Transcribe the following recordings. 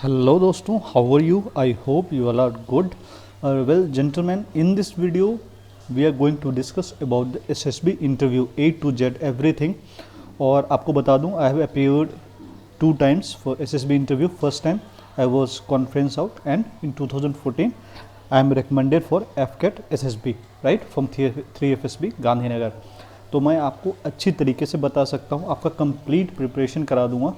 Hello दोस्तों, how are you? I hope you all are good. Well, gentlemen, in this video we are going to discuss about the SSB interview A to Z everything. और आपको बता दूं, I have appeared 2 times for SSB interview. First time I was conference out, and in 2014 I am recommended for FCAT SSB, right, from 3FSB Gandhinagar. तो मैं आपको अच्छी तरीके से बता सकता हूँ, आपका कंप्लीट प्रिपरेशन करा दूंगा,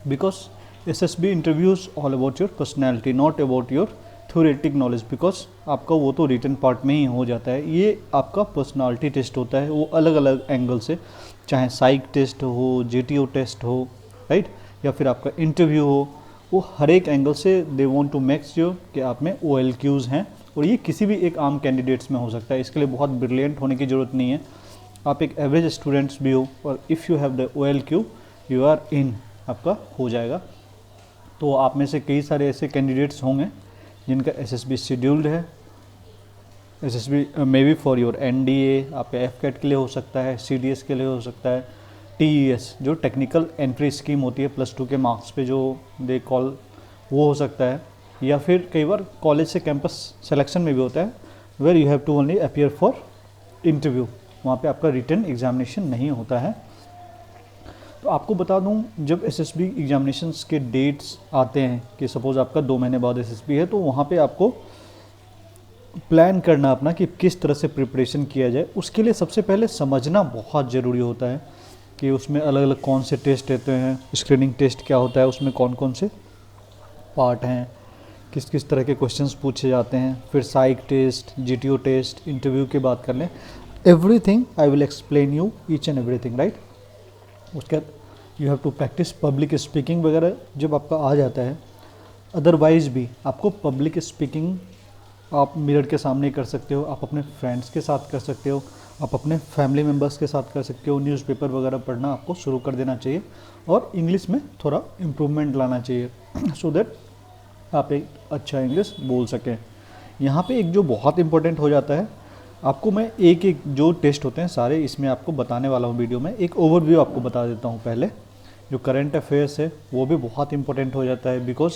because SSB interviews all about your personality, not about your theoretic knowledge, because आपका वो तो रिटन पार्ट में ही हो जाता है. ये आपका पर्सनालिटी टेस्ट होता है, वो अलग अलग एंगल से, चाहे साइक टेस्ट हो, GTO टेस्ट हो, राइट, या फिर आपका इंटरव्यू हो, वो हर एक एंगल से they want to make sure कि आप में OLQs हैं. और ये किसी भी एक आम कैंडिडेट्स में हो सकता है, इसके लिए बहुत ब्रिलियंट होने की ज़रूरत नहीं है. आप एक एवरेज स्टूडेंट्स भी हो और if you have the OLQ you are in, आपका हो जाएगा. तो आप में से कई सारे ऐसे कैंडिडेट्स होंगे जिनका SSB शेड्यूल्ड है. SSB may be for your NDA, आपके FCAT के लिए हो सकता है, CDS के लिए हो सकता है, TES जो टेक्निकल एंट्री स्कीम होती है +2 के मार्क्स पे जो दे कॉल, वो हो सकता है. या फिर कई बार कॉलेज से कैंपस सिलेक्शन में भी होता है, where you have to only appear for interview, वहाँ पे आपका रिटन एग्जामिनेशन नहीं होता है. तो आपको बता दूं, जब SSB एग्जामिनेशंस के डेट्स आते हैं कि सपोज़ आपका 2 महीने बाद SSB है, तो वहाँ पे आपको प्लान करना अपना कि किस तरह से प्रिपरेशन किया जाए. उसके लिए सबसे पहले समझना बहुत ज़रूरी होता है कि उसमें अलग अलग कौन से टेस्ट रहते हैं, स्क्रीनिंग टेस्ट क्या होता है, उसमें कौन कौन से पार्ट हैं, किस किस तरह के क्वेश्चंस पूछे जाते हैं, फिर psych test, GTO test, interview की बात कर लें. Everything I will explain you, each and everything, right. उसके बाद you have to practice public speaking वगैरह जब आपका आ जाता है. अदरवाइज़ भी आपको पब्लिक स्पीकिंग आप मिरर के सामने कर सकते हो, आप अपने फ्रेंड्स के साथ कर सकते हो, आप अपने फैमिली मेम्बर्स के साथ कर सकते हो. न्यूज़पेपर वगैरह पढ़ना आपको शुरू कर देना चाहिए और इंग्लिश में थोड़ा इम्प्रूवमेंट लाना चाहिए सो दैट आप एक अच्छा इंग्लिश बोल सकें. यहाँ पे एक जो बहुत इंपॉर्टेंट हो जाता है, आपको मैं एक एक जो टेस्ट होते हैं सारे इसमें आपको बताने वाला हूँ वीडियो में. एक ओवरव्यू आपको बता देता हूँ. पहले जो करंट अफेयर्स है वो भी बहुत इंपॉर्टेंट हो जाता है, बिकॉज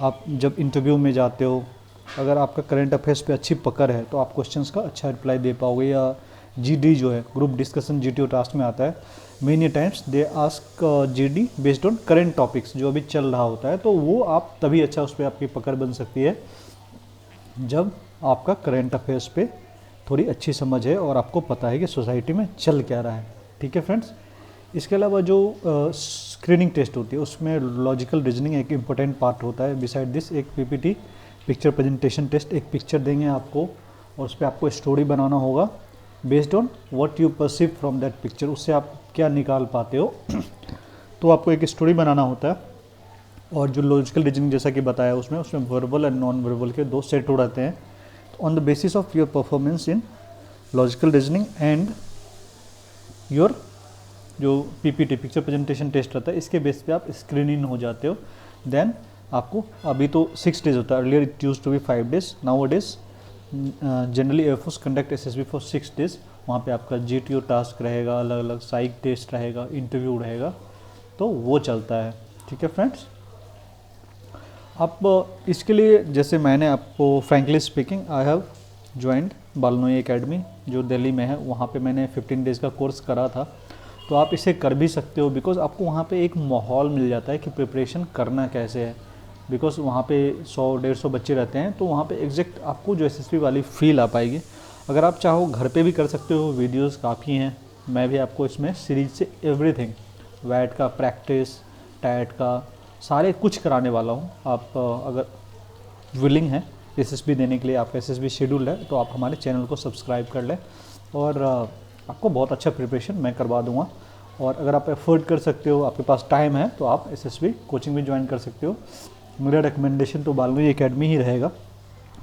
आप जब इंटरव्यू में जाते हो, अगर आपका करंट अफेयर्स पे अच्छी पकड़ है तो आप क्वेश्चंस का अच्छा रिप्लाई दे पाओगे. या GD जो है, ग्रुप डिस्कशन GTO टास्क में आता है, many times they ask GD based on current topics जो अभी चल रहा होता है, तो वो आप तभी अच्छा उस पर आपकी पकड़ बन सकती है जब आपका करंट अफेयर्स पे थोड़ी अच्छी समझ है और आपको पता है कि सोसाइटी में चल क्या रहा है. ठीक है फ्रेंड्स. इसके अलावा जो स्क्रीनिंग टेस्ट होती है उसमें लॉजिकल रीजनिंग एक इम्पोर्टेंट पार्ट होता है. बिसाइड दिस एक PPT पिक्चर प्रेजेंटेशन टेस्ट, एक पिक्चर देंगे आपको और उस पर आपको स्टोरी बनाना होगा based on what you perceive from that picture, उससे आप क्या निकाल पाते हो. तो आपको एक स्टोरी बनाना होता है. और जो लॉजिकल रीजनिंग जैसा कि बताया उसमें वर्बल एंड नॉन वर्बल के 2 सेट हो रहते हैं. On the basis of your performance in logical reasoning and your जो PPT पिक्चर प्रेजेंटेशन टेस्ट रहता है, इसके बेस पे आप स्क्रीन इन हो जाते हो. देन आपको अभी तो 6 डेज होता है, earlier it used to be 5 days, now it is generally air force conduct SSB for 6 days. वहाँ पे आपका GTO टास्क रहेगा, अलग अलग साइक टेस्ट रहेगा, इंटरव्यू रहेगा, तो वो चलता है. ठीक है फ्रेंड्स. आप इसके लिए, जैसे मैंने आपको frankly speaking, I have joined बालनोई एकेडमी जो दिल्ली में है, वहाँ पे मैंने 15 डेज़ का कोर्स करा था. तो आप इसे कर भी सकते हो, बिकॉज़ आपको वहाँ पे एक माहौल मिल जाता है कि प्रिपरेशन करना कैसे है. बिकॉज़ वहाँ पे 100-150 बच्चे रहते हैं, तो वहाँ पे एग्जैक्ट आपको जो SSB वाली फील आ पाएगी. अगर आप चाहो घर पे भी कर सकते हो, वीडियोज़ काफ़ी हैं. मैं भी आपको इसमें सीरीज से एवरीथिंग, वैट का प्रैक्टिस, टैट का, सारे कुछ कराने वाला हूँ. आप अगर विलिंग हैं SSB देने के लिए, आपका SSB शेड्यूल है, तो आप हमारे चैनल को सब्सक्राइब कर लें और आपको बहुत अच्छा प्रिपरेशन मैं करवा दूँगा. और अगर आप एफर्ट कर सकते हो, आपके पास टाइम है, तो आप SSB कोचिंग भी ज्वाइन कर सकते हो. मेरा रिकमेंडेशन तो बालनोई एकेडमी ही रहेगा,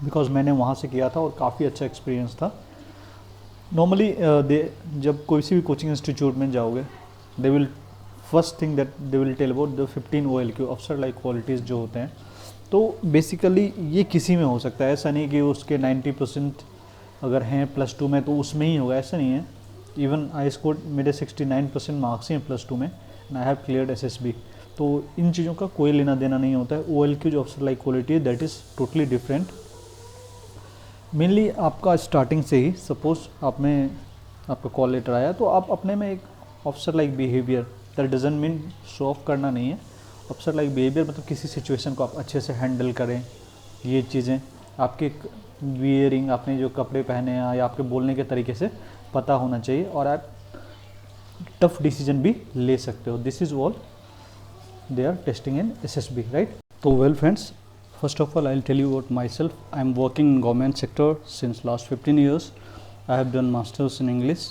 बिकॉज मैंने वहाँ से किया था और काफ़ी अच्छा एक्सपीरियंस था. नॉर्मली जब कोई सी भी कोचिंग इंस्टीट्यूट में जाओगे, they will first thing that they will tell about the 15 OLQ अफसर लाइक क्वालिटीज़ जो होते हैं. तो बेसिकली ये किसी में हो सकता है, ऐसा नहीं कि उसके 90% अगर हैं +2 में तो उसमें ही होगा, ऐसा नहीं है. इवन आई स्कोर, मेरे 69% मार्क्स हैं +2 में, and I have cleared SSB. तो इन चीज़ों का कोई लेना देना नहीं होता है। OLQ जो ऑफिसर लाइक क्वालिटी है that is totally different. Mainly आपका स्टार्टिंग से ही सपोज आप में आपका कॉल लेटर आया तो आप अपने में एक officer like behaviour, that doesn't mean show off करना नहीं है। ऑफिसर लाइक बिहेवियर मतलब किसी सिचुएशन को आप अच्छे से हैंडल करें, ये चीज़ें आपके वियरिंग, आपने जो कपड़े पहने हैं या आपके बोलने के तरीके से पता होना चाहिए और आप टफ डिसीजन भी ले सकते हो। This is all they are testing in SSB, right? So well friends, first of all I'll tell you about myself. I'm working in government sector since last 15 years. I have done masters in English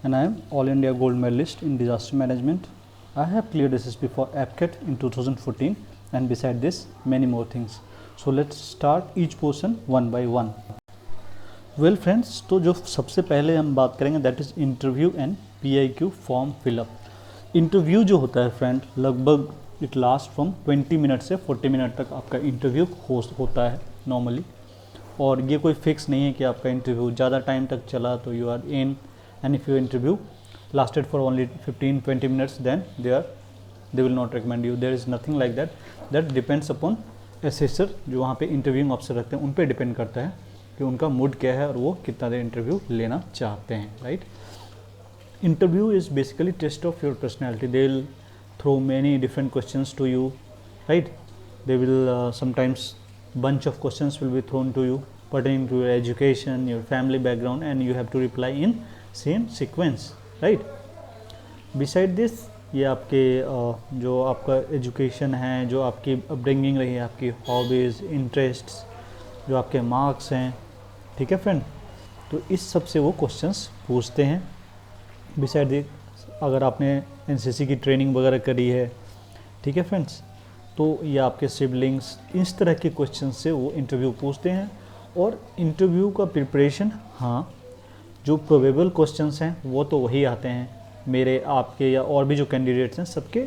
and I am all India gold medalist in disaster management. I have cleared SSB for APCAT in 2014 and beside this many more things. So let's start each portion one by one. Well friends, तो जो सबसे पहले हम बात करेंगे that is interview and PIQ form fill up. Interview जो होता है फ्रेंड लगभग इट लास्ट फ्रॉम 20 मिनट से 40 मिनट तक आपका इंटरव्यू होता है नॉर्मली, और ये कोई फिक्स नहीं है कि आपका इंटरव्यू ज़्यादा टाइम तक चला तो you are in, and if your interview lasted for only 15-20 minutes then they will not recommend you. There is nothing like that. That depends upon assessor जो वहाँ पे इंटरव्यूइंग ऑफिसर रखते हैं, उन पे डिपेंड करता है कि उनका मूड क्या है और वो कितना देर इंटरव्यू लेना चाहते हैं, right. Interview is basically test of your personality. They will throw many different questions to you, right? They will sometimes bunch of questions will be thrown to you pertaining to your education, your family background, and you have to reply in same sequence, right? Beside this, ये आपके जो आपका education है, जो आपकी upbringing रही है, आपकी हॉबीज़, इंटरेस्ट्स, जो आपके मार्क्स हैं, ठीक है फ्रेंड, तो इस सब से वो क्वेश्चंस पूछते हैं। बिसाइड दिस, अगर आपने NCC की ट्रेनिंग वगैरह करी है, ठीक है फ्रेंड्स, तो या आपके सिबलिंग्स, इस तरह के क्वेश्चन से वो इंटरव्यू पूछते हैं। और इंटरव्यू का प्रिपरेशन, हाँ, जो प्रोबेबल क्वेश्चंस हैं वो तो वही आते हैं, मेरे, आपके या और भी जो कैंडिडेट्स हैं सबके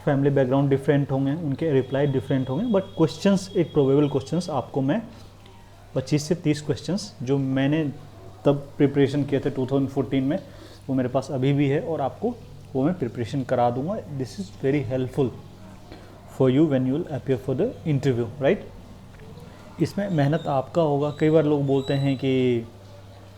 फैमिली बैकग्राउंड डिफरेंट होंगे, उनके रिप्लाई डिफरेंट होंगे, बट क्वेश्चंस एक प्रोबेबल क्वेश्चंस आपको मैं 25 से 30 क्वेश्चंस जो मैंने तब प्रिपरेशन किए थे 2014 में, वो मेरे पास अभी भी है और आपको वो मैं प्रिपरेशन करा दूंगा। This is very helpful for you when you will appear for the interview, right. इसमें मेहनत आपका होगा। कई बार लोग बोलते हैं कि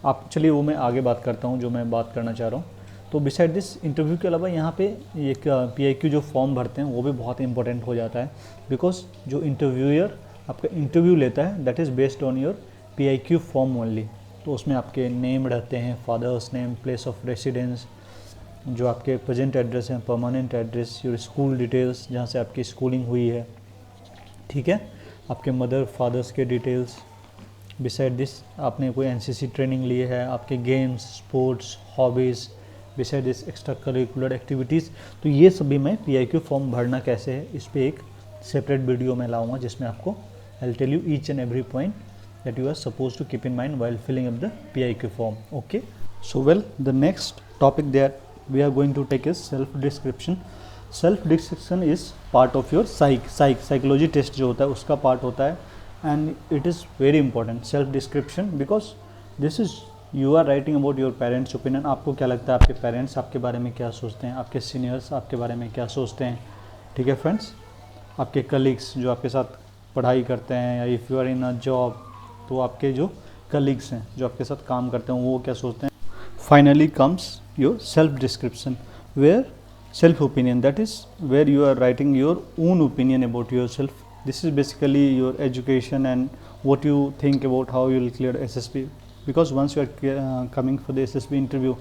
आप, चलिए वो मैं आगे बात करता हूँ जो मैं बात करना चाह रहा हूँ। तो बिसाइड दिस इंटरव्यू के अलावा यहाँ पे एक PIQ जो फॉर्म भरते हैं वो भी बहुत इंपॉर्टेंट हो जाता है, बिकॉज जो इंटरव्यूअर आपका इंटरव्यू लेता है that is based on your PIQ form only. तो उसमें आपके नेम रहते हैं, father's name, place of residence, जो आपके प्रेजेंट एड्रेस हैं, permanent address, your school details जहाँ से आपकी स्कूलिंग हुई है, ठीक है, आपके मदर फादर्स के डिटेल्स। बिसाइड दिस आपने कोई NCC ट्रेनिंग ली है, आपके games, sports, hobbies, beside this extra curricular activities. तो ये सभी मैं PIQ फॉर्म भरना कैसे है इस पर एक सेपरेट वीडियो में लाऊंगा, जिसमें आपको I will tell you each and every point that you are supposed to keep in mind while filling up the PIQ form. Okay, so well, the next topic that we are going to take is self description. Self description is part of your psychology test जो होता है उसका part होता है, and it is very important self description because this is you are writing about your parents opinion. आपको क्या लगता है, आपके पेरेंट्स आपके बारे में क्या सोचते हैं, आपके सीनियर्स आपके बारे में क्या सोचते हैं, ठीक है फ्रेंड्स, आपके कलीग्स जो आपके साथ पढ़ाई करते हैं, या if you are in a job तो आपके जो कलीग्स हैं जो आपके साथ काम करते हैं वो क्या सोचते हैं। Finally comes your self description where self opinion, that is where you are writing your own opinion about yourself. This is basically your education and what you think about how you will clear SSB, because once you are coming for the SSB interview,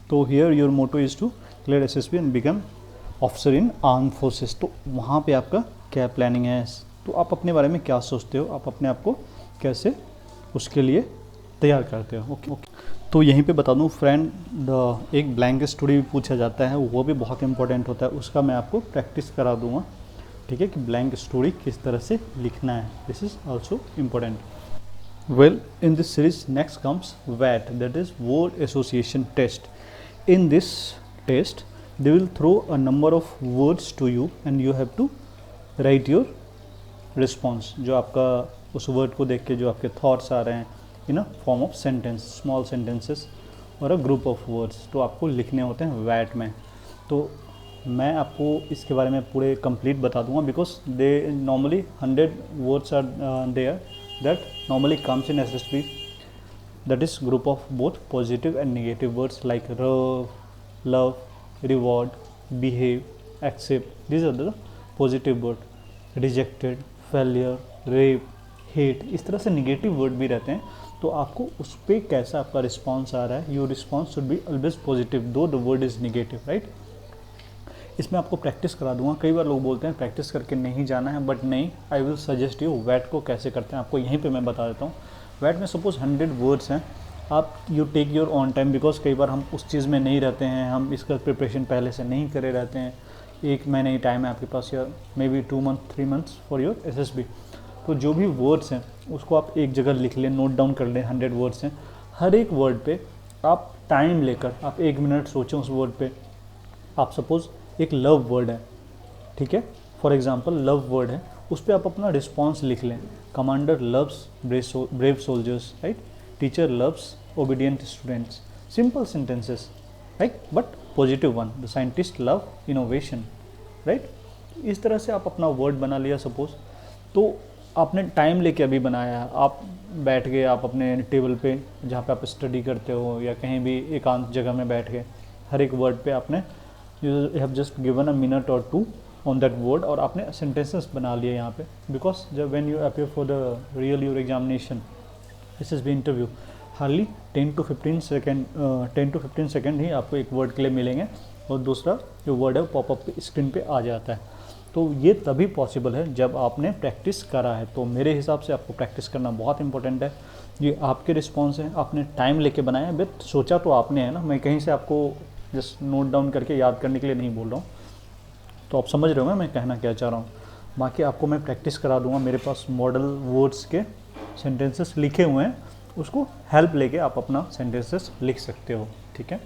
तो here your motto is to clear SSB and become officer in armed forces. तो वहाँ पे आपका क्या planning है, तो आप अपने बारे में क्या सोचते हो, आप अपने आप को कैसे उसके लिए तैयार करते हो. ओके तो यहीं पे बता दूं फ्रेंड, एक ब्लैंक स्टोरी भी पूछा जाता है, वो भी बहुत इंपॉर्टेंट होता है, उसका मैं आपको प्रैक्टिस करा दूंगा, ठीक है, कि ब्लैंक स्टोरी किस तरह से लिखना है. This is also important. Well, in this series next comes WAT, that is word association test. In this test they will throw a number of words to you and you have to write your response. जो आपका उस word को देख के जो आपके thoughts आ रहे हैं in a form of sentence, small sentences और अ ग्रुप ऑफ वर्ड्स, तो आपको लिखने होते हैं WAT में. तो मैं आपको इसके बारे में पूरे कंप्लीट बता दूंगा because they normally 100 words are there that normally comes in SSB, that is group of both positive and negative words like love, reward, behave, accept. These are the positive word. Rejected, failure, rape, hate, इस तरह से negative word भी रहते हैं. तो आपको उस पर कैसा आपका रिस्पॉन्स आ रहा है, your response should be always positive though the word is negative, right. इसमें आपको प्रैक्टिस करा दूंगा. कई बार लोग बोलते हैं प्रैक्टिस करके नहीं जाना है, बट नहीं, आई विल सजेस्ट यू वैट को कैसे करते हैं आपको यहीं पे मैं बता देता हूँ. वैट में सपोज 100 वर्ड्स हैं, आप you take your own time because कई बार हम उस चीज़ में नहीं रहते हैं, हम इसका प्रिपरेशन पहले से नहीं करे रहते हैं. 1 महीने ही टाइम है आपके पास या may be 2 month 3 months for your SSB. तो जो भी वर्ड्स हैं उसको आप एक जगह लिख लें, नोट डाउन कर लें. 100 वर्ड्स हैं, हर एक वर्ड पे आप टाइम लेकर आप 1 मिनट सोचें उस वर्ड पे. आप सपोज़ एक लव वर्ड है, ठीक है, फॉर एग्जांपल लव वर्ड है, उस पर आप अपना रिस्पॉन्स लिख लें. Commander loves brave soldiers, right. Teacher loves obedient students. Simple sentences, right, but positive one. The scientist love innovation, right. इस तरह से आप अपना वर्ड बना लिया सपोज. तो आपने टाइम लेके अभी बनाया है, आप बैठ गए, आप अपने टेबल पे जहाँ पे आप स्टडी करते हो या कहीं भी एकांत जगह में बैठ गए, हर एक वर्ड पे आपने you have just given a minute और 2 ऑन दैट वर्ड और आपने सेंटेंसेस बना लिए यहाँ पे. बिकॉज जब when you appear for the real your examination SSB interview, hardly 10 to 15 second ही आपको एक वर्ड के लिए मिलेंगे और दूसरा जो वर्ड है वो पॉपअप स्क्रीन पे आ जाता है. तो ये तभी पॉसिबल है जब आपने प्रैक्टिस करा है. तो मेरे हिसाब से आपको प्रैक्टिस करना बहुत इंपॉर्टेंट है. ये आपके रिस्पॉन्स हैं, आपने टाइम लेके बनाया है, बट सोचा तो आपने है ना. मैं कहीं से आपको जस्ट नोट डाउन करके याद करने के लिए नहीं बोल रहा हूँ. तो आप समझ रहे हो मैं कहना क्या चाह रहा हूँ. बाकी आपको मैं प्रैक्टिस करा दूंगा. मेरे पास मॉडल वर्ड्स के सेंटेंसेस लिखे हुए हैं, उसको हेल्प लेके आप अपना सेंटेंसेस लिख सकते हो, ठीक है.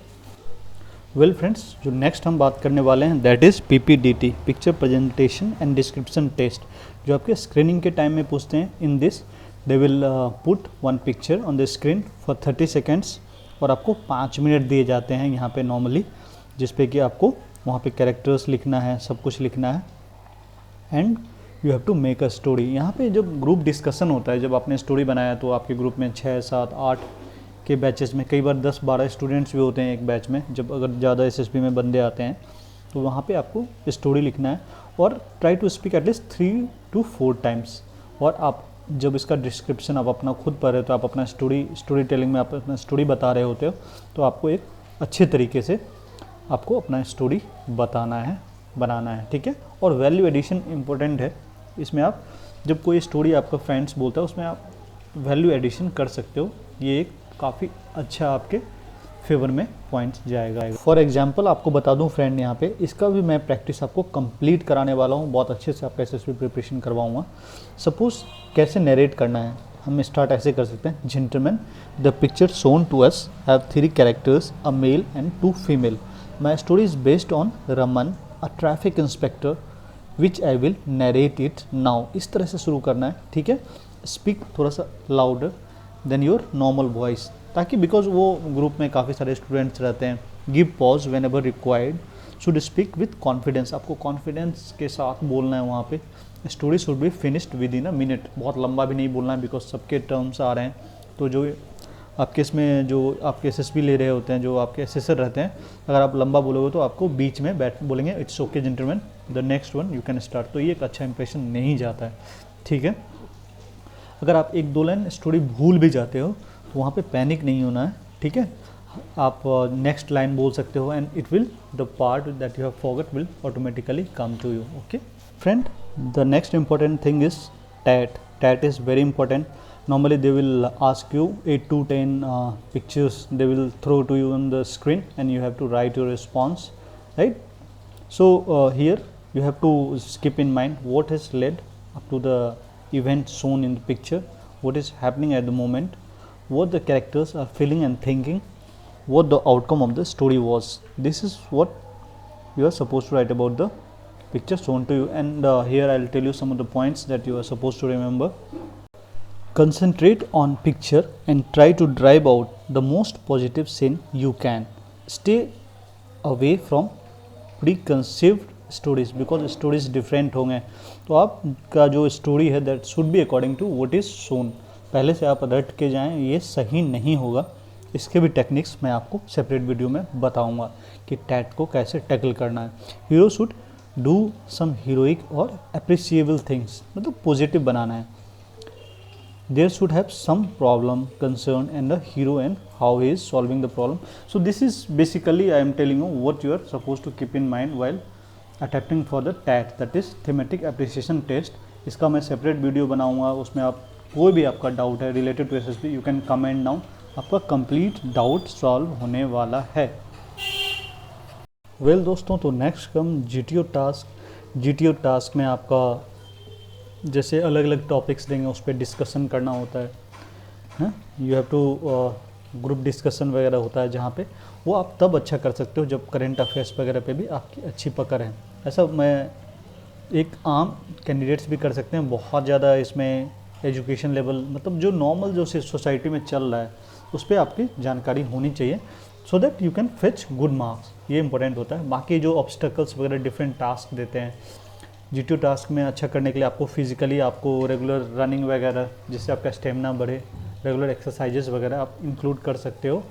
वेल फ्रेंड्स, जो नेक्स्ट हम बात करने वाले हैं that is PPDT, picture presentation and description test, जो आपके स्क्रीनिंग के टाइम में पूछते हैं. In this they will put 1 picture on the screen for 30 seconds और आपको 5 मिनट दिए जाते हैं यहाँ पे नॉर्मली, जिस पे कि आपको वहाँ पे कैरेक्टर्स लिखना है, सब कुछ लिखना है. And you have to make a story. यहाँ पे जब ग्रुप डिस्कशन होता है, जब आपने स्टोरी बनाया तो आपके ग्रुप में 6, 7, 8 के बैचेस में कई बार 10-12 स्टूडेंट्स भी होते हैं एक बैच में. जब अगर ज़्यादा SSB में बंदे आते हैं तो वहाँ पे आपको स्टोरी लिखना है और try to speak at least 3 to 4 times. और आप जब इसका डिस्क्रिप्शन आप अपना खुद पढ़ रहे हो तो आप अपना स्टोरी टेलिंग में आप अपना स्टोरी बता रहे होते हो, तो आपको एक अच्छे तरीके से आपको अपना स्टोरी बनाना है, ठीक है. और वैल्यू एडिशन इम्पोर्टेंट है इसमें. आप जब कोई स्टोरी आपका फ्रेंड्स बोलता है उसमें आप वैल्यू एडिशन कर सकते हो. ये एक काफ़ी अच्छा आपके फेवर में पॉइंट्स जाएगा. फॉर एग्जांपल आपको बता दूं फ्रेंड, यहाँ पे इसका भी मैं प्रैक्टिस आपको कंप्लीट कराने वाला हूँ. बहुत अच्छे से आपका SSB प्रिपरेशन करवाऊँगा. सपोज़ कैसे नरेट करना है, हम स्टार्ट ऐसे कर सकते हैं. Gentleman, the picture shown to us have 3 characters, a male and 2 female. My story is based on Raman, a traffic inspector, which I will narrate it now. इस तरह से शुरू करना है, ठीक है. स्पीक थोड़ा सा louder than your normal voice, ताकि बिकॉज वो ग्रुप में काफ़ी सारे स्टूडेंट्स रहते हैं. Give pause when ever required. Should speak with confidence. आपको कॉन्फिडेंस के साथ बोलना है वहाँ पे. Story should be finished with in a minute. बहुत लंबा भी नहीं बोलना है बिकॉज सबके टर्म्स आ रहे हैं. तो जो आपके इसमें जो आपके SSB ले रहे होते हैं, जो आपके असेसर रहते हैं, अगर आप लंबा बोलोगे तो आपको बीच में बोलेंगे it's okay gentleman, the next one you can start. तो ये एक अच्छा इंप्रेशन नहीं जाता है, ठीक है. अगर आप 1-2 लाइन स्टोरी भूल भी जाते हो तो वहाँ पे पैनिक नहीं होना है, ठीक है. आप नेक्स्ट लाइन बोल सकते हो and it will the part that you have forgot will automatically come to you. Okay friend, the next important thing is that is very important. Normally they will ask you 8 to 10 pictures they will throw to you on the screen and you have to write your response, right. So here you have to keep in mind what has led up to the event shown in the picture, what is happening at the moment, what the characters are feeling and thinking, what the outcome of the story was. This is what you are supposed to write about the picture shown to you. And here I'll tell you some of the points that you are supposed to remember. Concentrate on picture and try to drive out the most positive scene you can. Stay away from preconceived stories, because stories different होंगे, तो आपका जो story है that should be according to what is shown. पहले से आप रट के जाएं, ये सही नहीं होगा। इसके भी टेक्निक्स मैं आपको सेपरेट वीडियो में बताऊंगा कि टैट को कैसे टैकल करना है। Hero should do some heroic और अप्रिशिएबल थिंग्स, मतलब पॉजिटिव बनाना है। There should have some problem, concern, and the hero and how he is solving the problem. So this is basically I am telling you what you are supposed to keep in mind while attempting for the TAT, that is thematic appreciation test. इसका मैं separate video बनाऊंगा, उसमें आप कोई भी आपका doubt है related to SSB, you can comment down, आपका कंप्लीट डाउट सॉल्व होने वाला है। वेल दोस्तों, तो next come GTO task. GTO task में आपका जैसे अलग अलग टॉपिक्स देंगे, उस पर डिस्कशन करना होता है। You have to group discussion वगैरह होता है, जहाँ पे वो आप तब अच्छा कर सकते हो जब करंट अफेयर्स वगैरह पे भी आपकी अच्छी पकड़ है। ऐसा मैं एक आम कैंडिडेट्स भी कर सकते हैं, बहुत ज़्यादा इसमें एजुकेशन लेवल, मतलब जो नॉर्मल जो सोसाइटी में चल रहा है उस पर आपकी जानकारी होनी चाहिए, so that you can fetch good marks. ये इंपॉर्टेंट होता है। बाकी जो ऑब्स्टेकल्स वगैरह डिफरेंट टास्क देते हैं, GTO टास्क में अच्छा करने के लिए आपको फिजिकली आपको रेगुलर रनिंग वगैरह, जिससे आपका स्टेमिना बढ़े, रेगुलर एक्सरसाइजेस वगैरह आप इंक्लूड कर सकते हो,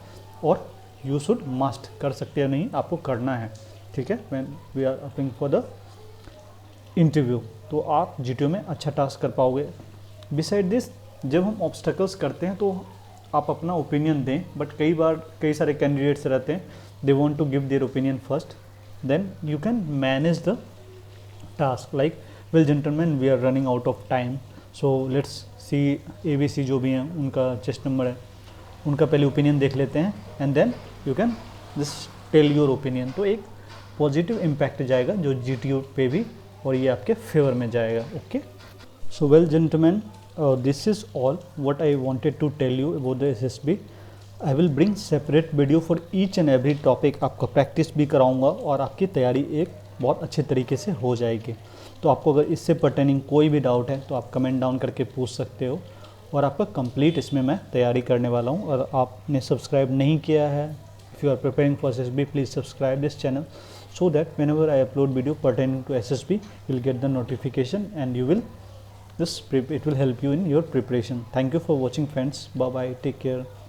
और यू शुड मस्ट कर सकते हो, नहीं आपको करना है, ठीक है। When we are upping for the interview, तो आप GTO में अच्छा टास्क कर पाओगे। बिसाइड दिस, जब हम ऑब्स्टेकल्स करते हैं तो आप अपना ओपिनियन दें, बट कई बार कई सारे कैंडिडेट्स रहते हैं, they want to give their opinion first, then you can manage the task. Like, well gentleman, we are running out of time, so let's see ABC जो भी हैं उनका चेस्ट नंबर है, उनका पहले ओपिनियन देख लेते हैं, and then you can just tell your opinion. तो एक पॉजिटिव इम्पैक्ट जाएगा जो GTO पे भी, और ये आपके फेवर में जाएगा। Okay, so well gentleman, this is all what I wanted to tell you about the SSB। I will bring separate video for each and every topic. आपको प्रैक्टिस भी कराऊंगा और आपकी तैयारी एक बहुत अच्छे तरीके से हो जाएगी। तो आपको अगर इससे पर्टेनिंग कोई भी डाउट है तो आप कमेंट डाउन करके पूछ सकते हो, और आपका कंप्लीट इसमें मैं तैयारी करने वाला हूँ। और आपने सब्सक्राइब नहीं किया है, if you are preparing for SSB, please subscribe this channel, so that whenever I upload video pertaining to SSB, you'll get the notification and you will just it will help you in your preparation. Thank you for watching friends. Bye bye, take care.